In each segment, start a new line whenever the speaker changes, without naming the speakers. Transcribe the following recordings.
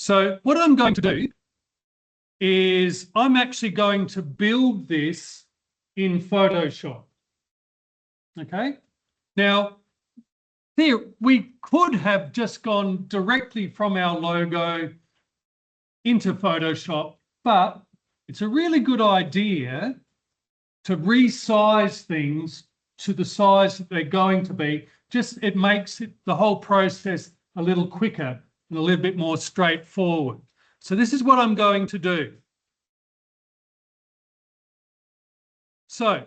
So what I'm going to do is I'm actually going to build this in Photoshop. Okay. Now, here we could have just gone directly from our logo into Photoshop, but it's a really good idea to resize things to the size that they're going to be. Just it makes the whole process a little quicker and a little bit more straightforward. So this is what I'm going to do. So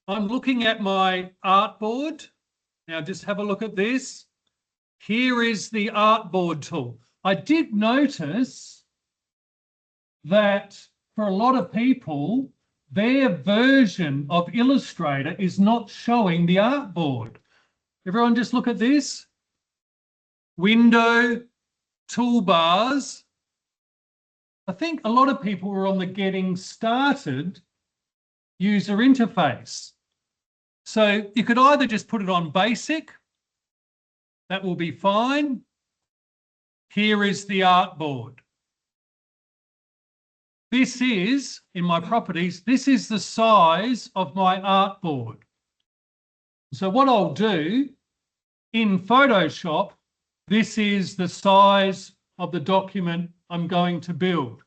I'm looking at my artboard. Now just have a look at this. Here is the artboard tool. I did notice that for a lot of people, their version of Illustrator is not showing the artboard. Everyone just look at this. Window, toolbars. I think a lot of people were on the getting started user interface. So you could either just put it on basic. That will be fine. Here is the artboard. This is, in my properties, this is the size of my artboard. So what I'll do in Photoshop, this is the size of the document I'm going to build.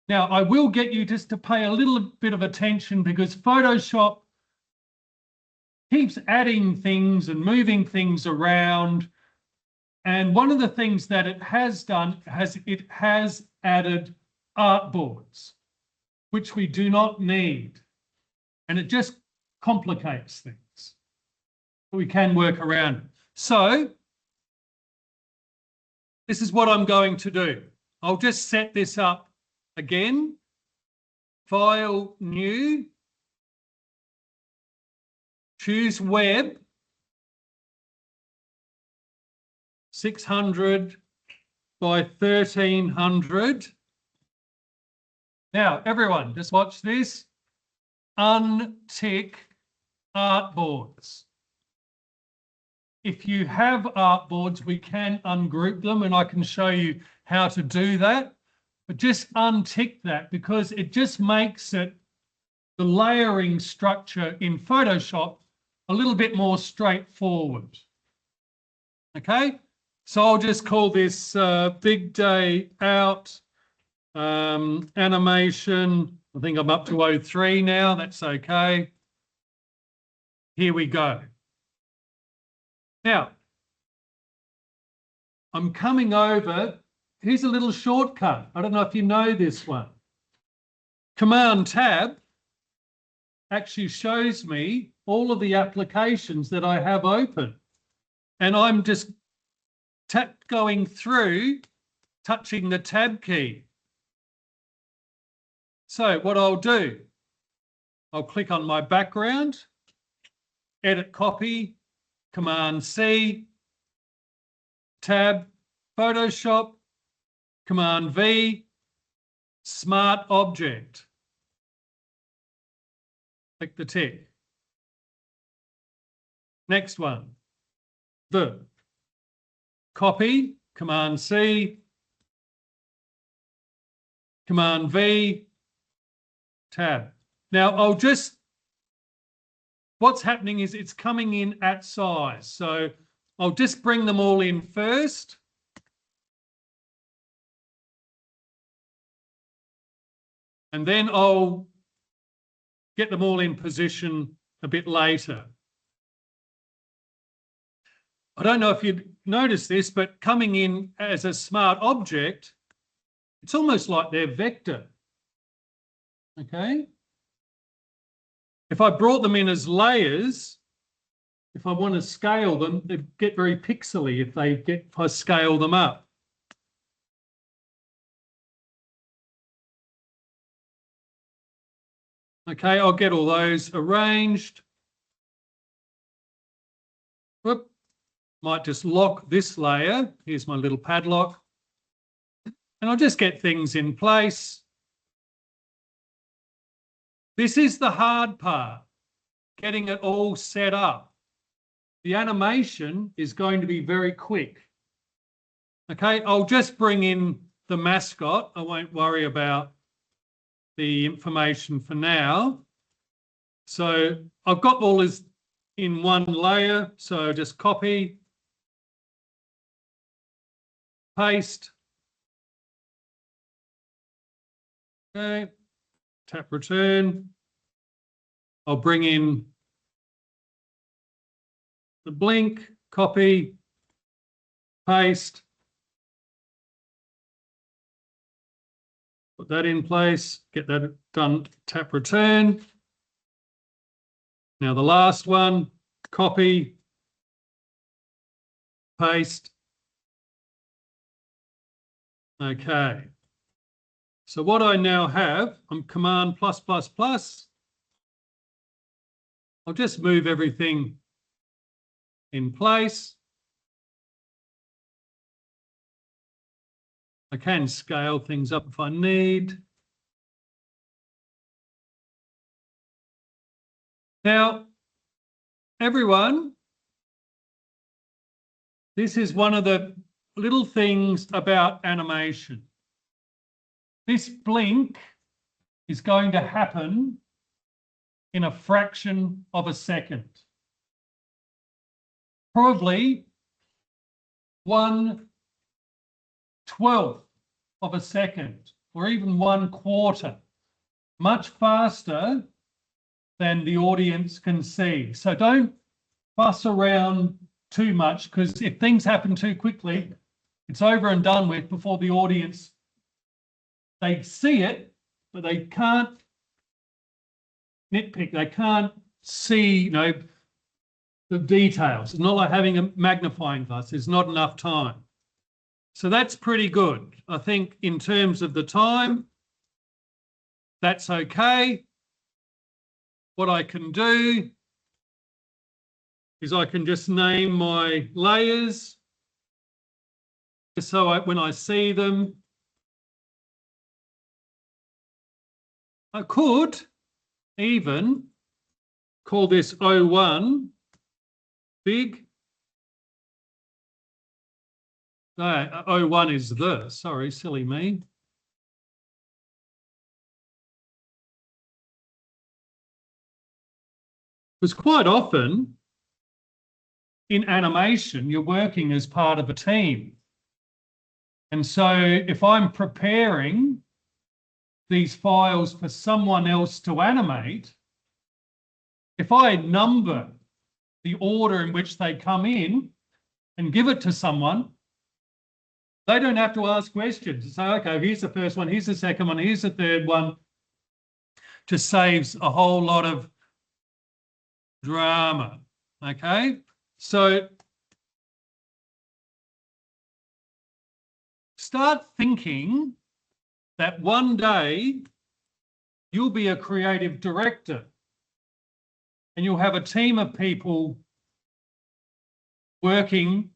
Now, I will get you just to pay a little bit of attention because Photoshop keeps adding things and moving things around. And one of the things that it has done it has added artboards, which we do not need. And it just complicates things. We can work around it. So this is what I'm going to do. I'll just set this up again. File, new. Choose web. 600 by 1300. Now, everyone, just watch this. Untick artboards. If you have artboards, we can ungroup them, and I can show you how to do that. But just untick that because it just makes it, the layering structure in Photoshop, a little bit more straightforward. Okay, so I'll just call this Big Day Out animation. I think I'm up to 03 now. That's okay. Here we go. Now, I'm coming over. Here's a little shortcut. I don't know if you know this one. Command Tab actually shows me all of the applications that I have open. And I'm just going through, touching the Tab key. So what I'll do, I'll click on my background, edit copy, Command C, Tab, Photoshop, Command V, Smart Object. Click the tick. Next one, the copy, Command C, Command V, Tab. Now I'll just, what's happening is it's coming in at size. So I'll just bring them all in first. And then I'll get them all in position a bit later. I don't know if you'd noticed this, but coming in as a smart object, it's almost like they're vector. Okay. If I brought them in as layers, if I want to scale them, they get very pixely if I scale them up. Okay, I'll get all those arranged. Whoop. Might just lock this layer. Here's my little padlock. And I'll just get things in place. This is the hard part, getting it all set up. The animation is going to be very quick. Okay, I'll just bring in the mascot. I won't worry about the information for now. So I've got all this in one layer. So just copy, paste. Okay, tap return. I'll bring in the blink, copy, paste. Put that in place, get that done, tap return. Now the last one, copy, paste. Okay. So what I now have, I'm Command plus plus plus. I'll just move everything in place. I can scale things up if I need. Now, everyone, this is one of the little things about animation. This blink is going to happen in a fraction of a second. Probably 1/12 of a second, or even 1/4, much faster than the audience can see. So don't fuss around too much, because if things happen too quickly, it's over and done with before the audience, they see it, but they can't nitpick. They can't see, the details. It's not like having a magnifying glass. There's not enough time. So that's pretty good. I think in terms of the time, that's okay. What I can do is I can just name my layers, just so when I see them, I could even call this O1 big. No, O1 is the, sorry, silly me. Because quite often in animation, you're working as part of a team. And so if I'm preparing these files for someone else to animate, if I number the order in which they come in and give it to someone, they don't have to ask questions. Say, okay, here's the first one, here's the second one, here's the third one. Just saves a whole lot of drama. Okay, so start thinking that one day you'll be a creative director and you'll have a team of people working,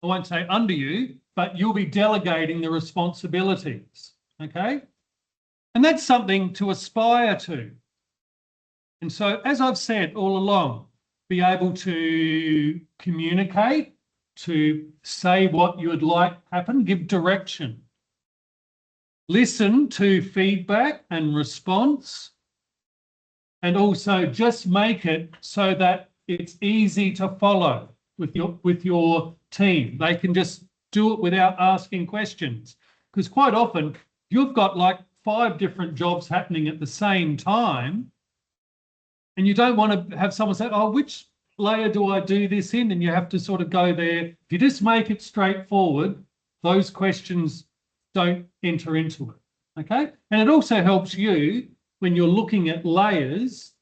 I won't say under you, but you'll be delegating the responsibilities. Okay, and that's something to aspire to. And so, as I've said all along, be able to communicate, to say what you would like to happen, give direction. Listen to feedback and response, and also just make it so that it's easy to follow with your team. They can just do it without asking questions, because quite often you've got like 5 different jobs happening at the same time, and you don't want to have someone say, oh, which layer do I do this in? And you have to sort of go there. If you just make it straightforward, those questions don't enter into it. Okay. And it also helps you when you're looking at layers,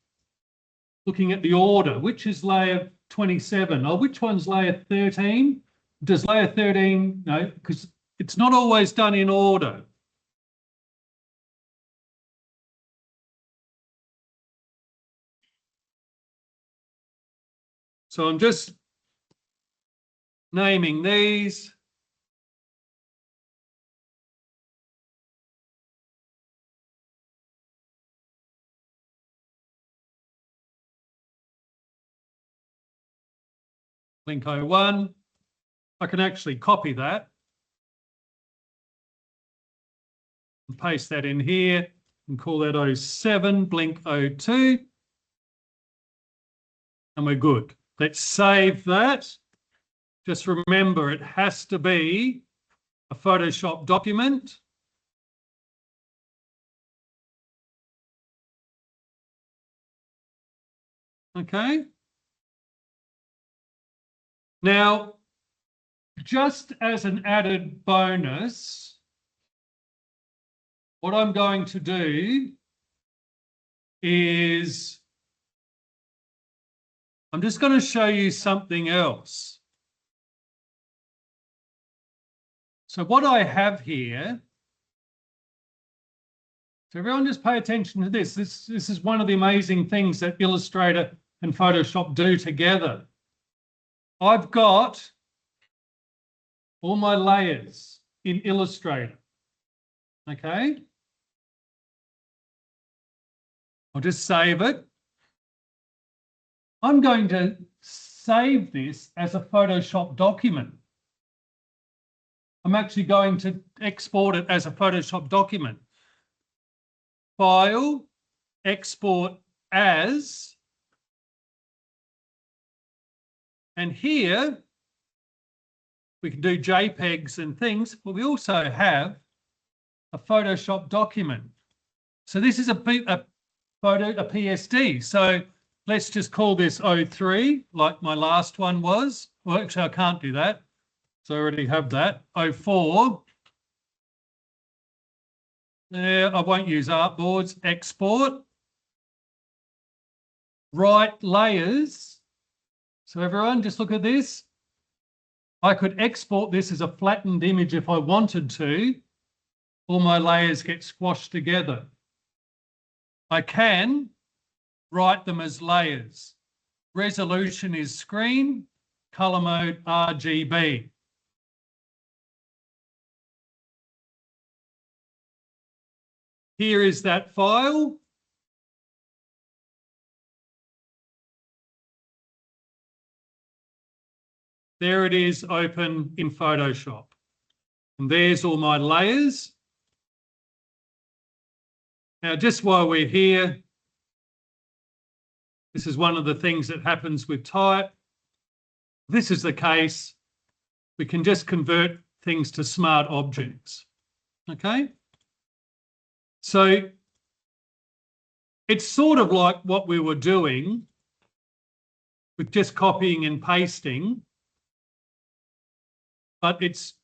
looking at the order, which is layer 27, or which one's layer 13? Does layer 13, no, because it's not always done in order. So I'm just naming these. Link 01. I can actually copy that and paste that in here and call that 07, blink 02. And we're good. Let's save that. Just remember, it has to be a Photoshop document. Okay. Now, just as an added bonus, what I'm going to do is I'm just going to show you something else. So what I have here, so everyone just pay attention to this. This is one of the amazing things that Illustrator and Photoshop do together. I've got all my layers in Illustrator. Okay. I'll just save it. I'm going to save this as a Photoshop document. I'm actually going to export it as a Photoshop document. File, export as, and here we can do JPEGs and things, but we also have a Photoshop document. So this is a PSD. So let's just call this 03, like my last one was. Well, actually, I can't do that. So I already have that. 04. I won't use artboards. Export. Write layers. So everyone, just look at this. I could export this as a flattened image if I wanted to. All my layers get squashed together. I can write them as layers. Resolution is screen, color mode RGB. Here is that file. There it is, open in Photoshop. And there's all my layers. Now, just while we're here, this is one of the things that happens with type. This is the case. We can just convert things to smart objects. Okay? So it's sort of like what we were doing with just copying and pasting, but it's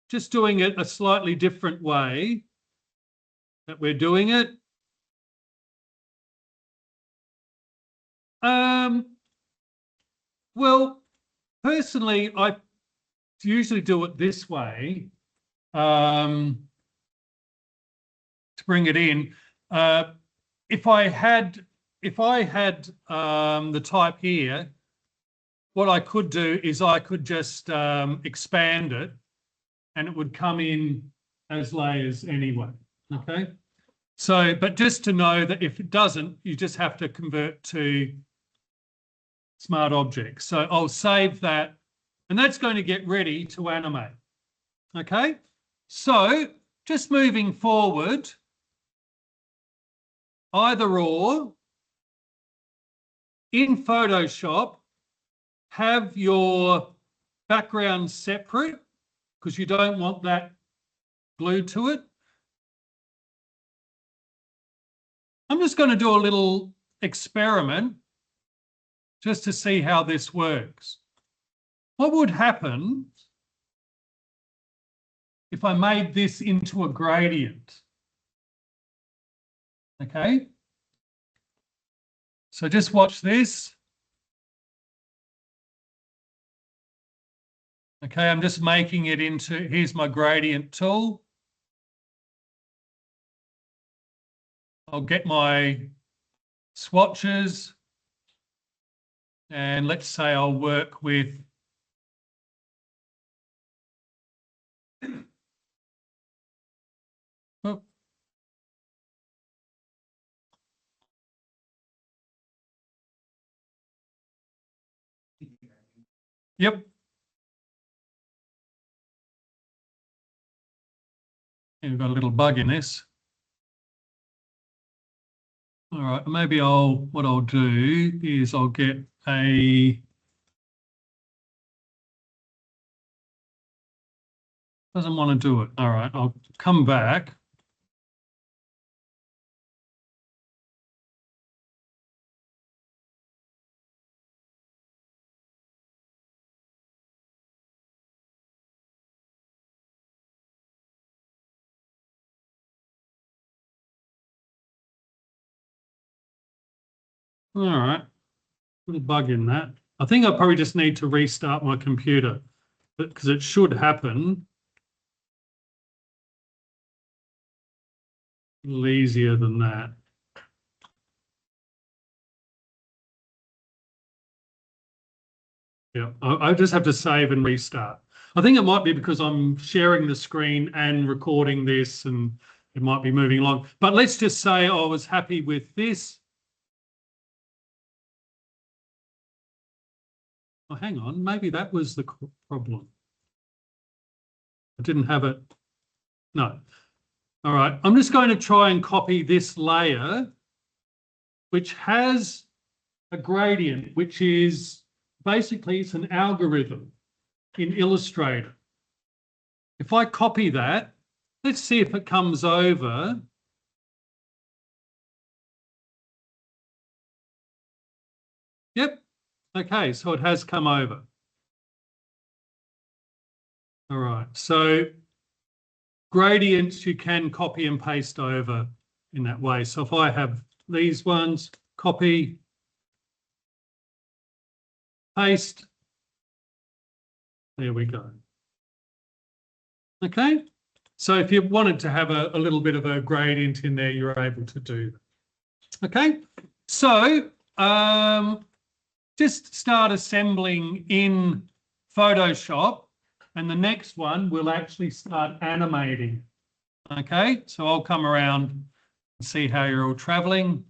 just doing it a slightly different way that we're doing it. Well, personally, I usually do it this way to bring it in. If I had the type here, what I could do is I could just expand it and it would come in as layers anyway, okay? So, but just to know that if it doesn't, you just have to convert to smart objects. So I'll save that and that's going to get ready to animate, okay? So just moving forward, either or, in Photoshop, have your background separate because you don't want that glued to it. I'm just going to do a little experiment just to see how this works. What would happen if I made this into a gradient? Okay. So just watch this. Okay, I'm just making it into, here's my gradient tool. I'll get my swatches and let's say I'll work with Yep. We've got a little bug in this. All right, maybe what I'll do is I'll get a, doesn't want to do it. All right, I'll come back. All right, little bug in that. I think I probably just need to restart my computer because it should happen a little easier than that. Yeah, I just have to save and restart. I think it might be because I'm sharing the screen and recording this and it might be moving along. But let's just say I was happy with this. Oh, hang on, maybe that was the problem. I didn't have it. No. All right, I'm just going to try and copy this layer, which has a gradient, which is basically it's an algorithm in Illustrator. If I copy that, let's see if it comes over. Yep. Okay, so it has come over. All right, so gradients you can copy and paste over in that way. So if I have these ones, copy, paste, there we go. Okay, so if you wanted to have a little bit of a gradient in there, you're able to do that. Okay, so just start assembling in Photoshop, and the next one we'll actually start animating. Okay, so I'll come around and see how you're all traveling.